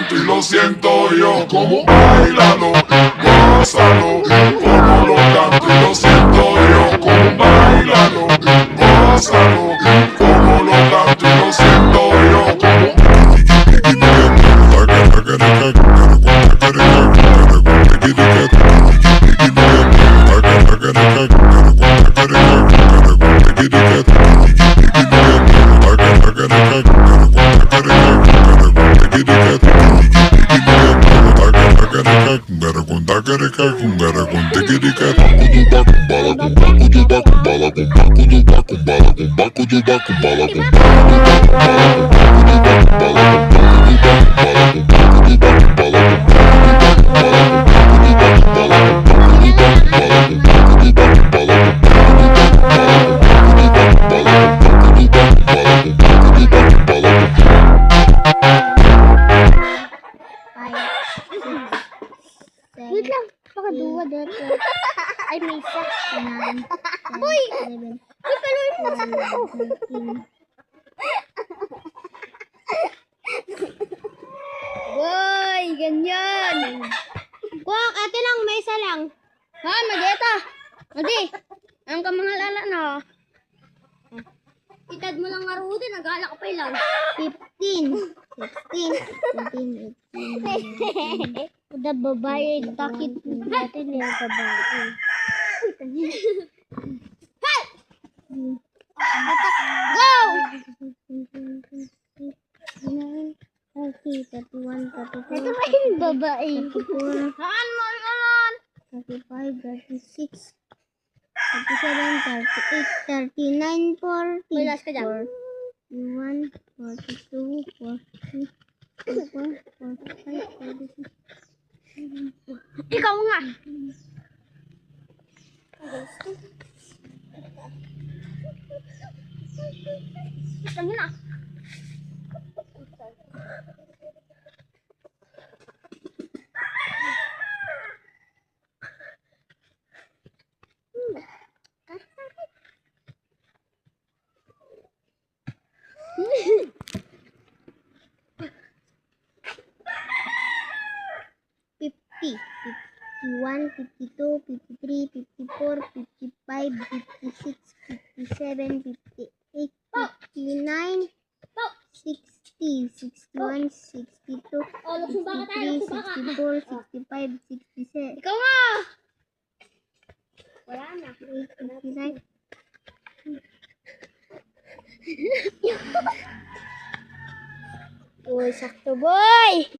canto y lo siento yo. Como bailalo, gózalo, como lo canto y lo siento yo. Como bailalo, gózalo, como lo canto y lo siento yo. Wait lang, baka duwa dito. Ay, may isa. 9, 10, Uy! 11, Uy, kaluin mo sa ako. 13. Boy, ganyan. Kuwak, ate lang, may isa lang. Ha, mageta. Madi, ang kamangalala na. Itad mo lang maruti, nag-alak pa lang. 15, 16, 17, 18, 19. Udah babae, takit natin yung babae. Go! 30, 31, 32, Ito ba yung babae? 34, Saan mo yun? 35, 36, 37, 38, 39, 40, May last ka dyan. 41, 42, 43, 44, 45, 46. Ikaw nga. Ito mo na. Fifty, 51, 52, 53, 54, 55, 56, 57, 58, 59, 60, 61, 62, Oh, luksumba ka tayo, 63, luksumba ka. 64, 65, 67, Ikaw nga. Wala na. 59. Uy, sakto boy.